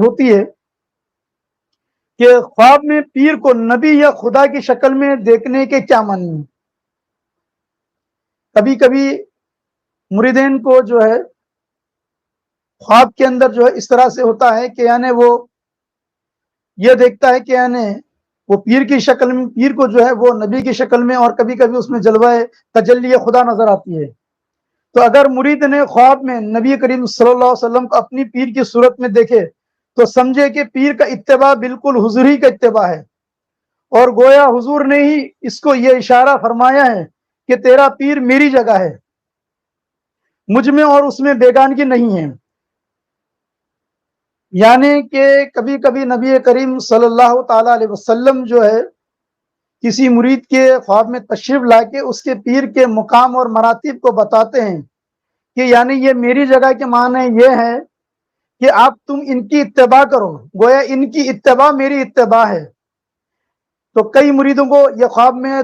ہوتی ہے کہ خواب میں پیر کو نبی یا خدا کی شکل میں دیکھنے کے کیا معنی ہیں۔ کبھی کبھی مریدین کو جو ہے خواب کے اندر جو ہے اس طرح سے ہوتا ہے کہ یعنی وہ یہ دیکھتا ہے کہ یعنی وہ پیر کی شکل میں، پیر کو جو ہے وہ نبی کی شکل میں، اور کبھی کبھی اس میں جلوہ تجلی خدا نظر آتی ہے۔ تو اگر مرید نے خواب میں نبی کریم صلی اللہ علیہ وسلم کو اپنی پیر کی صورت میں دیکھے تو سمجھے کہ پیر کا اتباع بالکل حضور ہی کا اتباع ہے، اور گویا حضور نے ہی اس کو یہ اشارہ فرمایا ہے کہ تیرا پیر میری جگہ ہے، مجھ میں اور اس میں بیگانگی نہیں ہے۔ یعنی کہ کبھی کبھی نبی کریم صلی اللہ تعالی علیہ وسلم جو ہے کسی مرید کے خواب میں تشریف لا کے اس کے پیر کے مقام اور مراتب کو بتاتے ہیں کہ یعنی یہ میری جگہ کے معنی یہ ہے کہ آپ تم ان کی اتباع کرو، گویا ان کی اتباع میری اتباع ہے۔ تو کئی مریدوں کو یہ خواب میں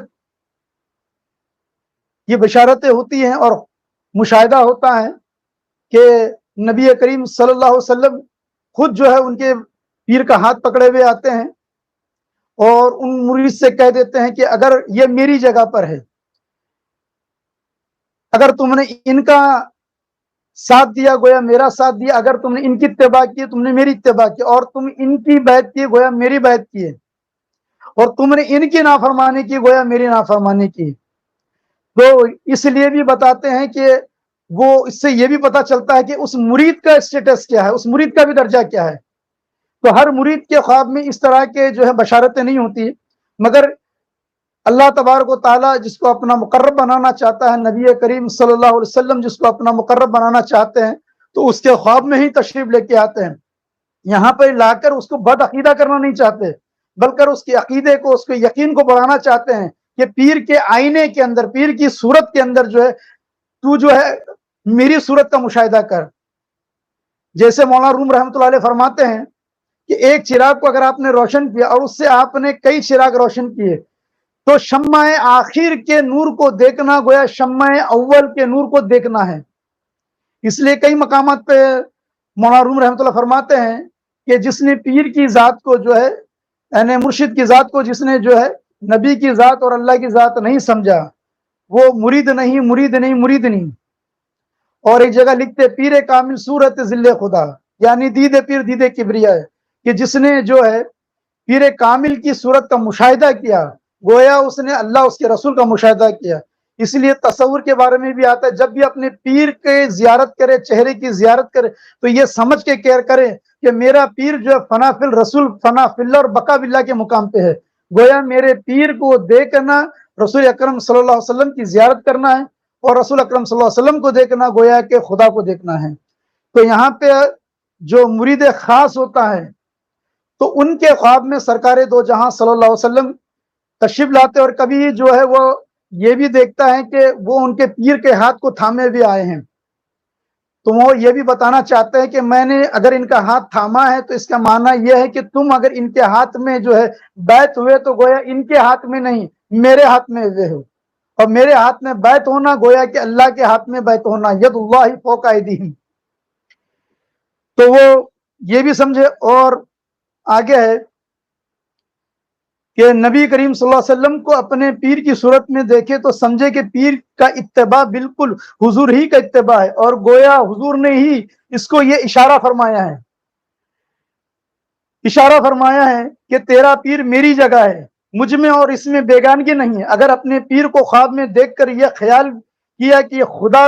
یہ بشارتیں ہوتی ہیں اور مشاہدہ ہوتا ہے کہ نبی کریم صلی اللہ علیہ وسلم خود جو ہے ان کے پیر کا ہاتھ پکڑے ہوئے آتے ہیں اور ان مرید سے کہہ دیتے ہیں کہ اگر یہ میری جگہ پر ہے، اگر تم نے ان کا ساتھ دیا گویا میرا ساتھ دیا، اگر تم نے ان کی اتباع کی تم نے میری اتباع کی، اور تم ان کی بیعت کی گویا میری بیعت کی ہے، اور تم نے ان کی نافرمانی کی گویا میری نافرمانی کی۔ تو اس لیے بھی بتاتے ہیں کہ وہ اس سے یہ بھی پتہ چلتا ہے کہ اس مرید کا اسٹیٹس کیا ہے، اس مرید کا بھی درجہ کیا ہے۔ تو ہر مرید کے خواب میں اس طرح کے جو ہے بشارتیں نہیں ہوتی، مگر اللہ تبارک و تعالیٰ جس کو اپنا مقرب بنانا چاہتا ہے، نبی کریم صلی اللہ علیہ وسلم جس کو اپنا مقرب بنانا چاہتے ہیں تو اس کے خواب میں ہی تشریف لے کے آتے ہیں۔ یہاں پہ لا کر اس کو بد عقیدہ کرنا نہیں چاہتے، بلکہ اس کے عقیدے کو، اس کے یقین کو بڑھانا چاہتے ہیں کہ پیر کے آئینے کے اندر، پیر کی صورت کے اندر جو ہے تو جو ہے میری صورت کا مشاہدہ کر۔ جیسے مولانا روم رحمۃ اللہ علیہ فرماتے ہیں کہ ایک چراغ کو اگر آپ نے روشن کیا اور اس سے آپ نے کئی چراغ روشن کیے تو شمع آخر کے نور کو دیکھنا گویا شمع اول کے نور کو دیکھنا ہے۔ اس لیے کئی مقامات پہ مولانا روم رحمۃ اللہ فرماتے ہیں کہ جس نے پیر کی ذات کو جو ہے یعنی مرشد کی ذات کو جس نے جو ہے نبی کی ذات اور اللہ کی ذات نہیں سمجھا وہ مرید نہیں، مرید نہیں، مرید نہیں۔ اور ایک جگہ لکھتے پیر کامل صورت ذل خدا، یعنی دید پیر دید کبریا ہے کہ جس نے جو ہے پیر کامل کی صورت کا مشاہدہ کیا گویا اس نے اللہ اس کے رسول کا مشاہدہ کیا۔ اس لیے تصور کے بارے میں بھی آتا ہے جب بھی اپنے پیر کے زیارت کرے، چہرے کی زیارت کرے تو یہ سمجھ کے کیئر کرے کہ میرا پیر جو ہے فنا فی الرسول، فنا فی اللہ اور بقا باللہ کے مقام پہ ہے۔ گویا میرے پیر کو دیکھنا رسول اکرم صلی اللہ علیہ وسلم کی زیارت کرنا ہے، اور رسول اکرم صلی اللہ علیہ وسلم کو دیکھنا گویا کہ خدا کو دیکھنا ہے۔ تو یہاں پہ جو مرید خاص ہوتا ہے تو ان کے خواب میں سرکار دو جہاں صلی اللہ علیہ وسلم تشریف لاتے، اور کبھی جو ہے وہ یہ بھی دیکھتا ہے کہ وہ ان کے پیر کے ہاتھ کو تھامے بھی آئے ہیں، تو وہ یہ بھی بتانا چاہتے ہیں کہ میں نے اگر ان کا ہاتھ تھاما ہے تو اس کا معنی یہ ہے کہ تم اگر ان کے ہاتھ میں جو ہے بیعت ہوئے تو گویا ان کے ہاتھ میں نہیں میرے ہاتھ میں ہوئے ہو، اور میرے ہاتھ میں بیعت ہونا گویا کہ اللہ کے ہاتھ میں بیعت ہونا، ید اللہ فوق ایدیہم۔ تو وہ یہ بھی سمجھے، اور آگے ہے کہ نبی کریم صلی اللہ علیہ وسلم کو اپنے پیر کی صورت میں دیکھے تو سمجھے کہ پیر کا اتباع بالکل حضور ہی کا اتباع ہے، اور گویا حضور نے ہی اس کو یہ اشارہ فرمایا ہے، اشارہ فرمایا ہے کہ تیرا پیر میری جگہ ہے، مجھ میں اور اس میں بیگانگی نہیں ہے۔ اگر اپنے پیر کو خواب میں دیکھ کر یہ خیال کیا کہ یہ خدا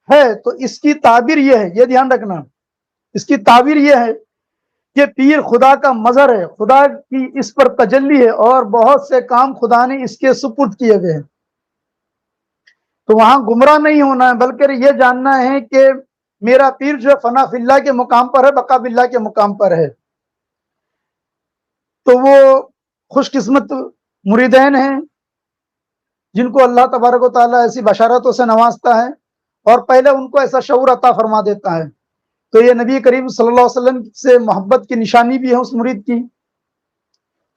ہے تو اس کی تعبیر یہ ہے، یہ دھیان رکھنا، اس کی تعبیر یہ ہے کہ پیر خدا کا مظہر ہے، خدا کی اس پر تجلی ہے، اور بہت سے کام خدا نے اس کے سپرد کیے ہوئے ہیں۔ تو وہاں گمراہ نہیں ہونا ہے، بلکہ یہ جاننا ہے کہ میرا پیر جو فنا فی اللہ کے مقام پر ہے، بقا باللہ کے مقام پر ہے۔ تو وہ خوش قسمت مریدین ہیں جن کو اللہ تبارک و تعالیٰ ایسی بشارتوں سے نوازتا ہے اور پہلے ان کو ایسا شعور عطا فرما دیتا ہے۔ تو یہ نبی کریم صلی اللہ علیہ وسلم سے محبت کی نشانی بھی ہے اس مرید کی،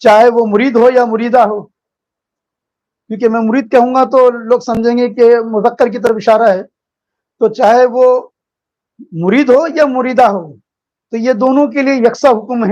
چاہے وہ مرید ہو یا مریدہ ہو، کیونکہ میں مرید کہوں گا تو لوگ سمجھیں گے کہ مذکر کی طرف اشارہ ہے، تو چاہے وہ مرید ہو یا مریدہ ہو تو یہ دونوں کے لیے یکساں حکم ہے